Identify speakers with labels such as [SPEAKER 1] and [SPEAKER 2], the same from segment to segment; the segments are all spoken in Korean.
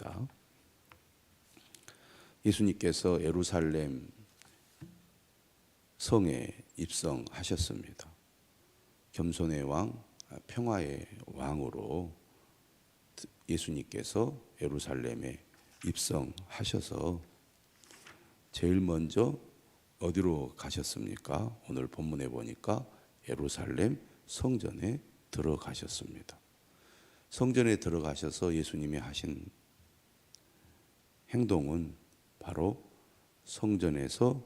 [SPEAKER 1] 있습니다. 예수님께서 예루살렘 성에 입성하셨습니다. 겸손의 왕, 평화의 왕으로 예수님께서 예루살렘에 입성하셔서 제일 먼저 어디로 가셨습니까? 오늘 본문에 보니까 예루살렘 성전에 들어가셨습니다. 성전에 들어가셔서 예수님이 하신 행동은 바로 성전에서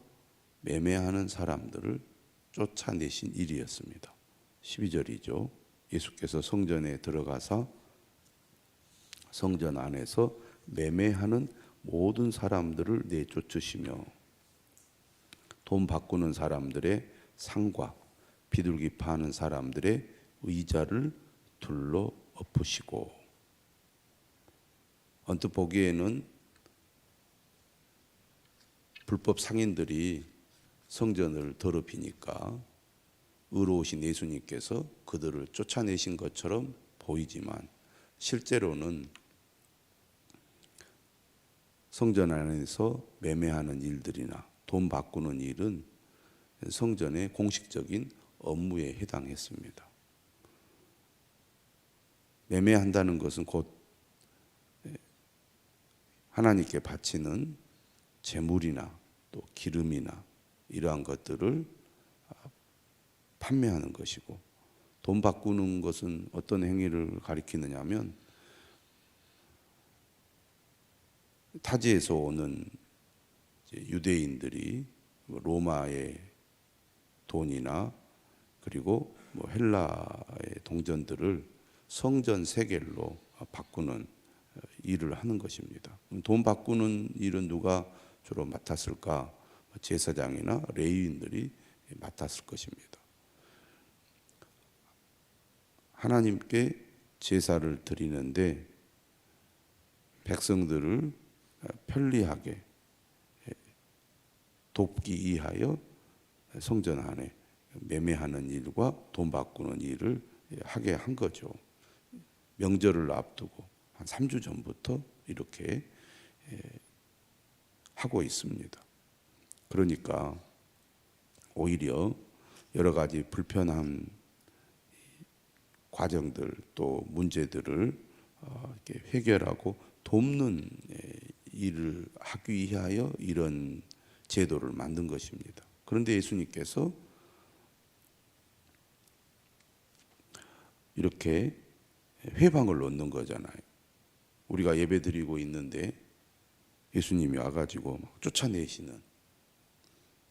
[SPEAKER 1] 매매하는 사람들을 쫓아내신 일이었습니다. 12절이죠. 예수께서 성전에 들어가사 성전 안에서 매매하는 모든 사람들을 내쫓으시며 돈 바꾸는 사람들의 상과 비둘기 파는 사람들의 의자를 둘러 엎으시고, 언뜻 보기에는 불법 상인들이 성전을 더럽히니까 의로우신 예수님께서 그들을 쫓아내신 것처럼 보이지만 실제로는 성전 안에서 매매하는 일들이나 돈 바꾸는 일은 성전의 공식적인 업무에 해당했습니다. 매매한다는 것은 곧 하나님께 바치는 재물이나 또 기름이나 이러한 것들을 판매하는 것이고, 돈 바꾸는 것은 어떤 행위를 가리키느냐 하면 타지에서 오는 유대인들이 로마의 돈이나 그리고 헬라의 동전들을 성전 세겔로 바꾸는 일을 하는 것입니다. 돈 바꾸는 일은 누가 주로 맡았을까? 제사장이나 레위인들이 맡았을 것입니다. 하나님께 제사를 드리는데 백성들을 편리하게 돕기 위하여 성전 안에 매매하는 일과 돈 바꾸는 일을 하게 한 거죠. 명절을 앞두고 한 3주 전부터 이렇게 하고 있습니다. 그러니까 오히려 여러 가지 불편한 과정들 또 문제들을 이렇게 해결하고 돕는 일을 하기 위하여 이런 제도를 만든 것입니다. 그런데 예수님께서 이렇게 회방을 얻는 거잖아요. 우리가 예배드리고 있는데 예수님이 와가지고 막 쫓아내시는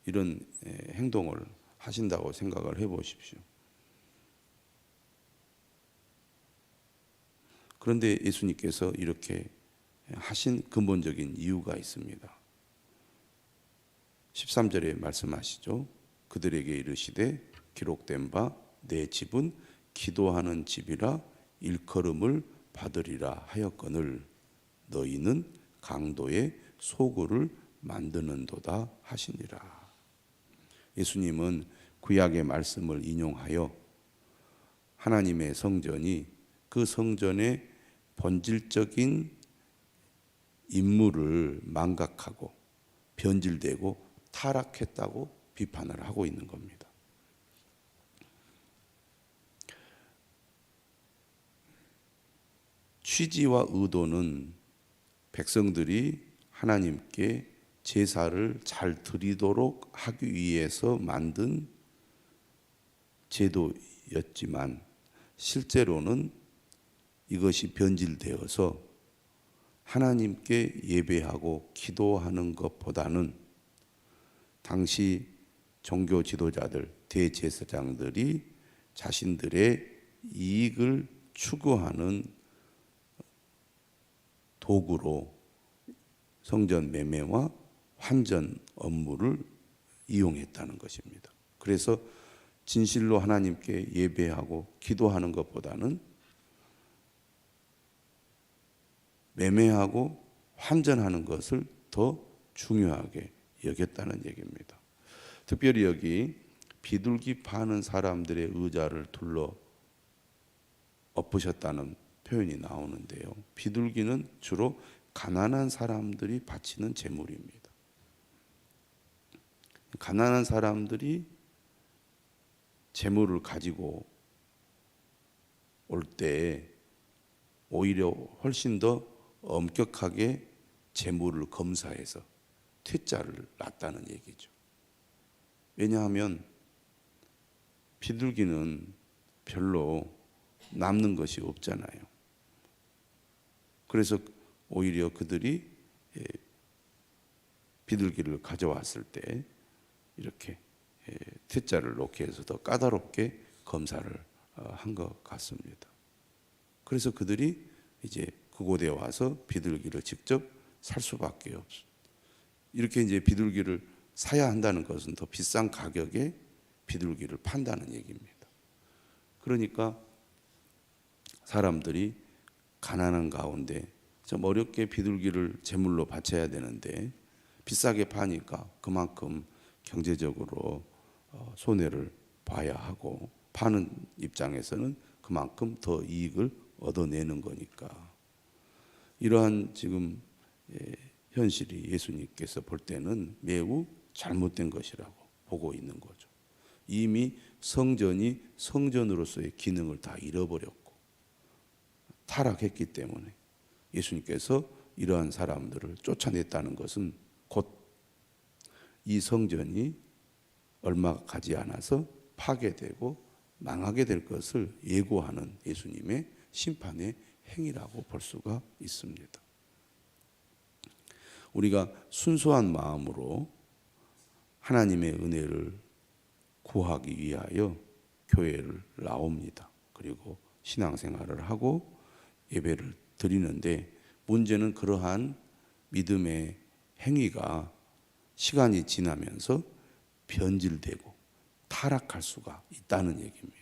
[SPEAKER 1] 이런 행동을 하신다고 생각을 해보십시오. 그런데 예수님께서 이렇게 하신 근본적인 이유가 있습니다. 13절에 말씀하시죠. 그들에게 이르시되 기록된 바 내 집은 기도하는 집이라 일컬음을 받으리라 하였거늘 너희는 강도의 소굴을 만드는도다 하시니라. 예수님은 구약의 말씀을 인용하여 하나님의 성전이 그 성전의 본질적인 임무를 망각하고 변질되고 타락했다고 비판을 하고 있는 겁니다. 취지와 의도는 백성들이 하나님께 제사를 잘 드리도록 하기 위해서 만든 제도였지만 실제로는 이것이 변질되어서 하나님께 예배하고 기도하는 것보다는 당시 종교 지도자들, 대제사장들이 자신들의 이익을 추구하는 도구로 성전 매매와 환전 업무를 이용했다는 것입니다. 그래서 진실로 하나님께 예배하고 기도하는 것보다는 매매하고 환전하는 것을 더 중요하게 여겼다는 얘기입니다. 특별히 여기 비둘기 파는 사람들의 의자를 둘러 엎으셨다는 표현이 나오는데요. 비둘기는 주로 가난한 사람들이 바치는 제물입니다. 가난한 사람들이 제물을 가지고 올 때 오히려 훨씬 더 엄격하게 제물을 검사해서 퇴짜를 놨다는 얘기죠. 왜냐하면 비둘기는 별로 남는 것이 없잖아요. 그래서 오히려 그들이 비둘기를 가져왔을 때 이렇게 퇴짜를 놓게 해서 더 까다롭게 검사를 한 것 같습니다. 그래서 그들이 이제 그곳에 와서 비둘기를 직접 살 수밖에 없어요. 이렇게 이제 비둘기를 사야 한다는 것은 더 비싼 가격에 비둘기를 판다는 얘기입니다. 그러니까 사람들이 가난한 가운데 좀 어렵게 비둘기를 제물로 바쳐야 되는데 비싸게 파니까 그만큼 경제적으로 손해를 봐야 하고 파는 입장에서는 그만큼 더 이익을 얻어내는 거니까 이러한 지금 현실이 예수님께서 볼 때는 매우 잘못된 것이라고 보고 있는 거죠. 이미 성전이 성전으로서의 기능을 다 잃어버렸고 타락했기 때문에 예수님께서 이러한 사람들을 쫓아냈다는 것은 곧 이 성전이 얼마 가지 않아서 파괴되고 망하게 될 것을 예고하는 예수님의 심판의 행위라고 볼 수가 있습니다. 우리가 순수한 마음으로 하나님의 은혜를 구하기 위하여 교회를 나옵니다. 그리고 신앙생활을 하고 예배를 드리는데 문제는 그러한 믿음의 행위가 시간이 지나면서 변질되고 타락할 수가 있다는 얘기입니다.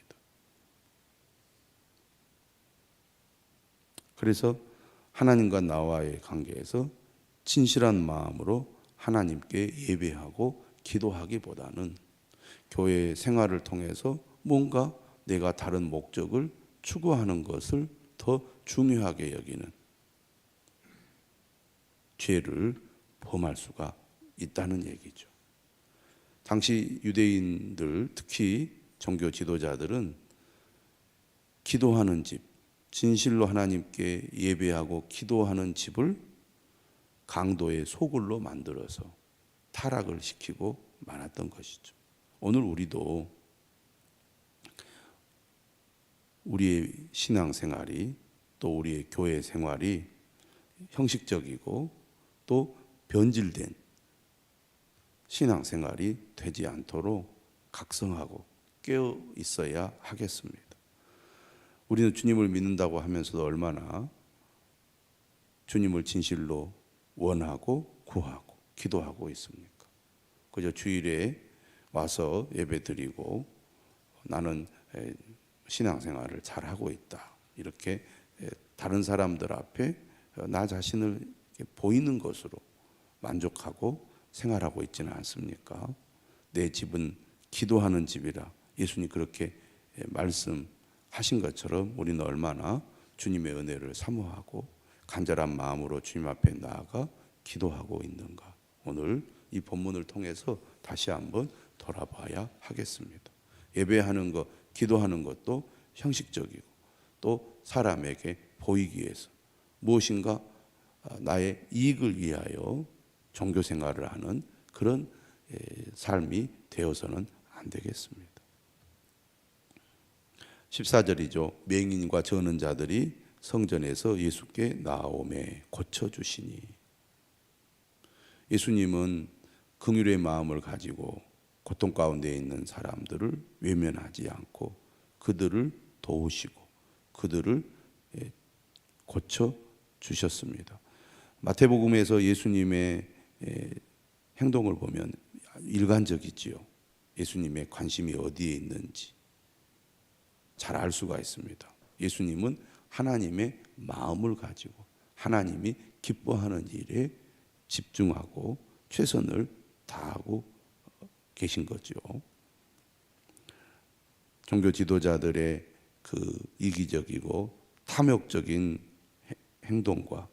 [SPEAKER 1] 그래서 하나님과 나와의 관계에서 진실한 마음으로 하나님께 예배하고 기도하기보다는 교회 생활을 통해서 뭔가 내가 다른 목적을 추구하는 것을 더 중요하게 여기는 죄를 범할 수가 있다는 얘기죠. 당시 유대인들, 특히 종교 지도자들은 기도하는 집, 진실로 하나님께 예배하고 기도하는 집을 강도의 소굴로 만들어서 타락을 시키고 말았던 것이죠. 오늘 우리도 우리의 신앙생활이 또 우리의 교회 생활이 형식적이고 또 변질된 신앙생활이 되지 않도록 각성하고 깨어 있어야 하겠습니다. 우리는 주님을 믿는다고 하면서도 얼마나 주님을 진실로 원하고 구하고 기도하고 있습니까? 그저 주일에 와서 예배드리고 나는 신앙생활을 잘하고 있다 이렇게 다른 사람들 앞에 나 자신을 보이는 것으로 만족하고 생활하고 있지는 않습니까? 내 집은 기도하는 집이라 예수님 그렇게 말씀하신 것처럼 우리는 얼마나 주님의 은혜를 사모하고 간절한 마음으로 주님 앞에 나아가 기도하고 있는가. 오늘 이 본문을 통해서 다시 한번 돌아봐야 하겠습니다. 예배하는 것, 기도하는 것도 형식적이고 또 사람에게 보이기 위해서 무엇인가 나의 이익을 위하여 종교 생활을 하는 그런 삶이 되어서는 안 되겠습니다. 14절이죠. 맹인과 저는 자들이 성전에서 예수께 나오매 고쳐주시니. 예수님은 긍휼의 마음을 가지고 고통 가운데 있는 사람들을 외면하지 않고 그들을 도우시고 그들을 고쳐주셨습니다. 마태복음에서 예수님의 행동을 보면 일관적이지요. 예수님의 관심이 어디에 있는지 잘 알 수가 있습니다. 예수님은 하나님의 마음을 가지고 하나님이 기뻐하는 일에 집중하고 최선을 다하고 계신 거죠. 종교 지도자들의 그 이기적이고 탐욕적인 행동과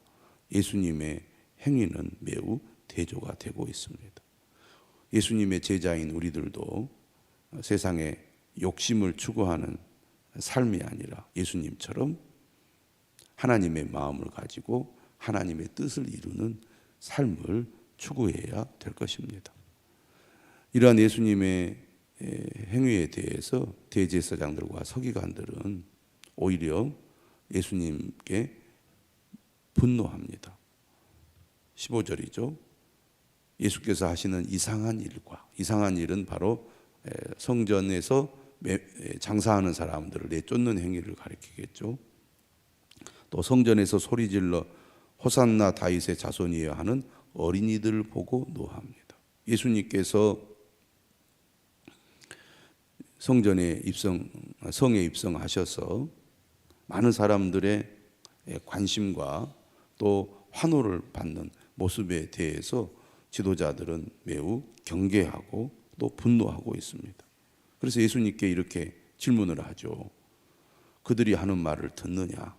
[SPEAKER 1] 예수님의 행위는 매우 대조가 되고 있습니다. 예수님의 제자인 우리들도 세상에 욕심을 추구하는 삶이 아니라 예수님처럼 하나님의 마음을 가지고 하나님의 뜻을 이루는 삶을 추구해야 될 것입니다. 이러한 예수님의 행위에 대해서 대제사장들과 서기관들은 오히려 예수님께 분노합니다. 15절이죠. 예수께서 하시는 이상한 일과, 이상한 일은 바로 성전에서 장사하는 사람들을 내쫓는 행위를 가리키겠죠. 또 성전에서 소리질러 호산나 다윗의 자손이여 하는 어린이들을 보고 노합니다. 예수님께서 성에 입성하셔서 많은 사람들의 관심과 또 환호를 받는 모습에 대해서 지도자들은 매우 경계하고 또 분노하고 있습니다. 그래서 예수님께 이렇게 질문을 하죠. 그들이 하는 말을 듣느냐?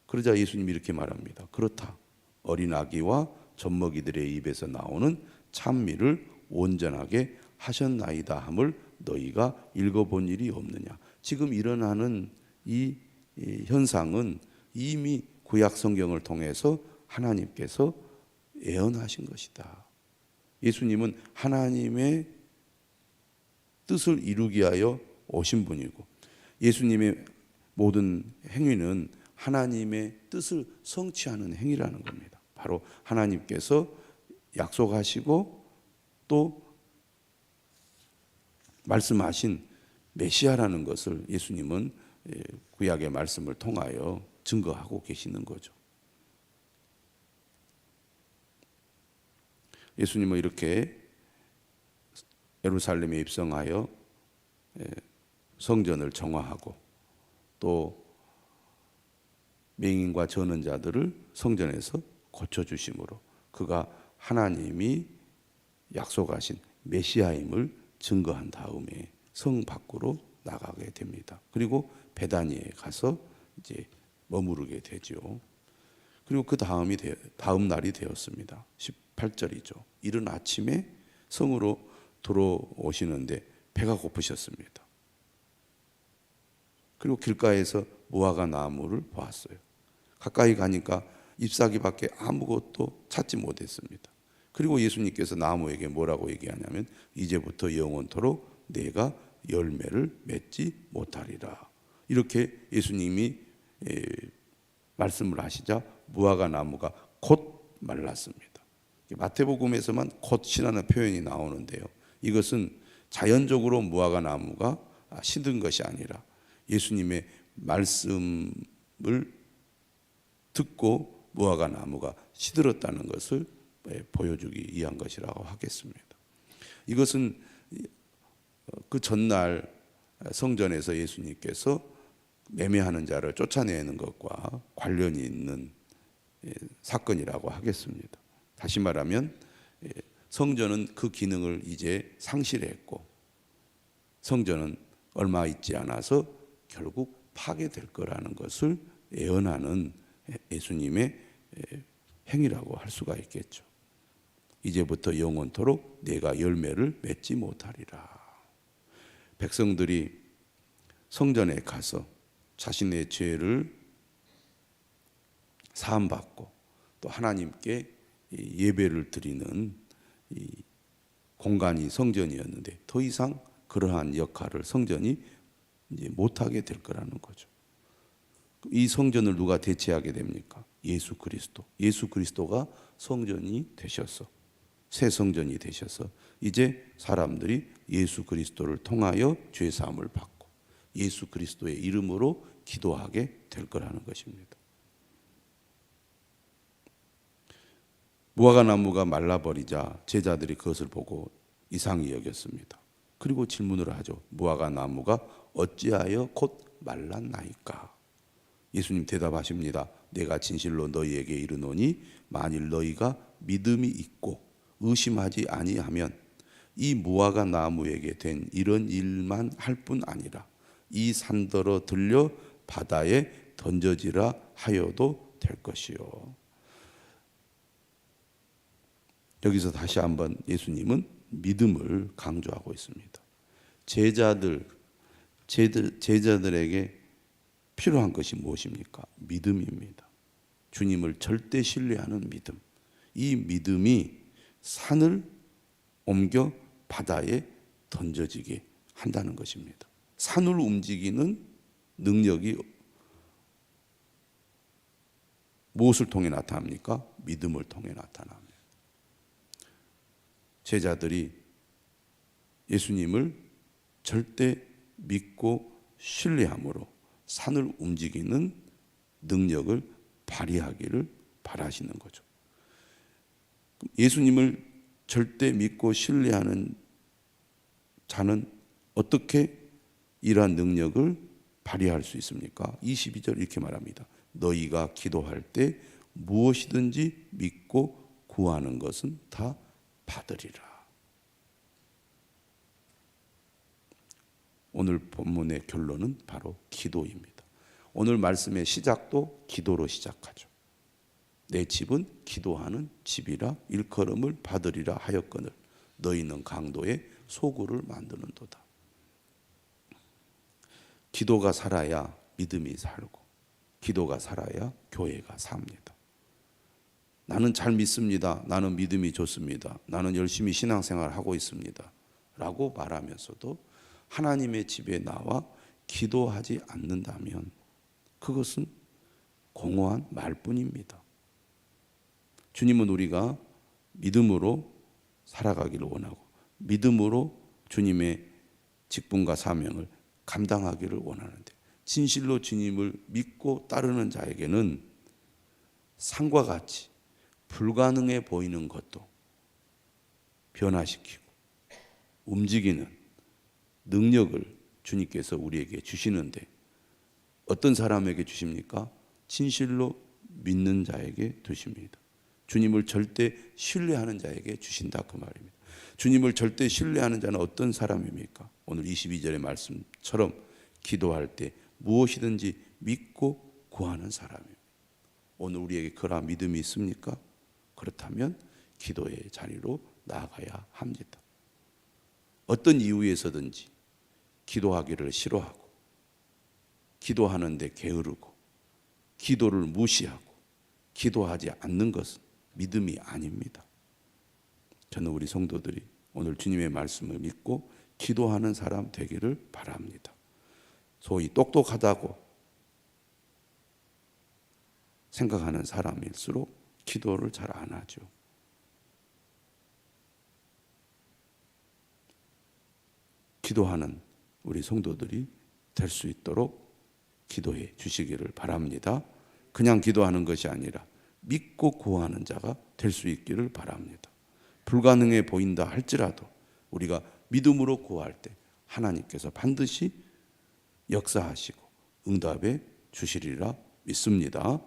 [SPEAKER 1] 그러자 예수님이 이렇게 말합니다. 그렇다. 어린 아기와 젖먹이들의 입에서 나오는 찬미를 온전하게 하셨나이다 함을 너희가 읽어본 일이 없느냐. 지금 일어나는 이 현상은 이미 구약 성경을 통해서 하나님께서 예언하신 것이다. 예수님은 하나님의 뜻을 이루기 위하여 오신 분이고 예수님의 모든 행위는 하나님의 뜻을 성취하는 행위라는 겁니다. 바로 하나님께서 약속하시고 또 말씀하신 메시아라는 것을 예수님은 구약의 말씀을 통하여 증거하고 계시는 거죠. 예수님은 이렇게 예루살렘에 입성하여 성전을 정화하고 또 맹인과 저는 자들을 성전에서 고쳐주심으로 그가 하나님이 약속하신 메시아임을 증거한 다음에 성 밖으로 나가게 됩니다. 그리고 베다니에 가서 이제 머무르게 되죠. 그리고 그 다음 날이 되었습니다. 18절이죠. 이른 아침에 성으로 들어오시는데 배가 고프셨습니다. 그리고 길가에서 무화과 나무를 보았어요. 가까이 가니까 잎사귀밖에 아무것도 찾지 못했습니다. 그리고 예수님께서 나무에게 뭐라고 얘기하냐면 이제부터 영원토록 내가 열매를 맺지 못하리라. 이렇게 예수님이 말씀을 하시자 무화과 나무가 곧 말랐습니다. 마태복음에서만 곧이라는 표현이 나오는데요. 이것은 자연적으로 무화과 나무가 시든 것이 아니라 예수님의 말씀을 듣고 무화과 나무가 시들었다는 것을 보여주기 위한 것이라고 하겠습니다. 이것은 그 전날 성전에서 예수님께서 매매하는 자를 쫓아내는 것과 관련이 있는 사건이라고 하겠습니다. 다시 말하면 성전은 그 기능을 이제 상실했고 성전은 얼마 있지 않아서 결국 파괴될 거라는 것을 예언하는 예수님의 행위라고 할 수가 있겠죠. 이제부터 영원토록 내가 열매를 맺지 못하리라. 백성들이 성전에 가서 자신의 죄를 사함받고 또 하나님께 예배를 드리는 이 공간이 성전이었는데 더 이상 그러한 역할을 성전이 이제 못하게 될 거라는 거죠. 이 성전을 누가 대체하게 됩니까? 예수 그리스도. 예수 그리스도가 성전이 되셔서 새 성전이 되셔서 이제 사람들이 예수 그리스도를 통하여 죄 사함을 받고 예수 그리스도의 이름으로 기도하게 될 거라는 것입니다. 무화과 나무가 말라버리자 제자들이 그것을 보고 이상히 여겼습니다. 그리고 질문을 하죠. 무화과 나무가 어찌하여 곧 말랐나이까? 예수님 대답하십니다. 내가 진실로 너희에게 이르노니 만일 너희가 믿음이 있고 의심하지 아니하면 이 무화과 나무에게 된 이런 일만 할 뿐 아니라 이 산더러 들려 바다에 던져지라 하여도 될 것이요. 여기서 다시 한번 예수님은 믿음을 강조하고 있습니다. 제자들에게 필요한 것이 무엇입니까? 믿음입니다. 주님을 절대 신뢰하는 믿음. 이 믿음이 산을 옮겨 바다에 던져지게 한다는 것입니다. 산을 움직이는 능력이 무엇을 통해 나타납니까? 믿음을 통해 나타납니다. 제자들이 예수님을 절대 믿고 신뢰함으로 산을 움직이는 능력을 발휘하기를 바라시는 거죠. 예수님을 절대 믿고 신뢰하는 자는 어떻게 이러한 능력을 발휘할 수 있습니까? 22절 이렇게 말합니다. 너희가 기도할 때 무엇이든지 믿고 구하는 것은 다 받으리라. 오늘 본문의 결론은 바로 기도입니다. 오늘 말씀의 시작도 기도로 시작하죠. 내 집은 기도하는 집이라 일컬음을 받으리라 하였거늘 너희는 강도의 소굴을 만드는도다. 기도가 살아야 믿음이 살고 기도가 살아야 교회가 삽니다. 나는 잘 믿습니다. 나는 믿음이 좋습니다. 나는 열심히 신앙생활을 하고 있습니다. 라고 말하면서도 하나님의 집에 나와 기도하지 않는다면 그것은 공허한 말뿐입니다. 주님은 우리가 믿음으로 살아가기를 원하고 믿음으로 주님의 직분과 사명을 감당하기를 원하는데 진실로 주님을 믿고 따르는 자에게는 산과 같이 불가능해 보이는 것도 변화시키고 움직이는 능력을 주님께서 우리에게 주시는데 어떤 사람에게 주십니까? 진실로 믿는 자에게 주십니다. 주님을 절대 신뢰하는 자에게 주신다 그 말입니다. 주님을 절대 신뢰하는 자는 어떤 사람입니까? 오늘 22절의 말씀처럼 기도할 때 무엇이든지 믿고 구하는 사람입니다. 오늘 우리에게 그러한 믿음이 있습니까? 그렇다면 기도의 자리로 나아가야 합니다. 어떤 이유에서든지 기도하기를 싫어하고 기도하는데 게으르고 기도를 무시하고 기도하지 않는 것은 믿음이 아닙니다. 저는 우리 성도들이 오늘 주님의 말씀을 믿고 기도하는 사람 되기를 바랍니다. 소위 똑똑하다고 생각하는 사람일수록 기도를 잘 안 하죠. 기도하는 우리 성도들이 될 수 있도록 기도해 주시기를 바랍니다. 그냥 기도하는 것이 아니라 믿고 구하는 자가 될 수 있기를 바랍니다. 불가능해 보인다 할지라도 우리가 믿음으로 구할 때 하나님께서 반드시 역사하시고 응답해 주시리라 믿습니다.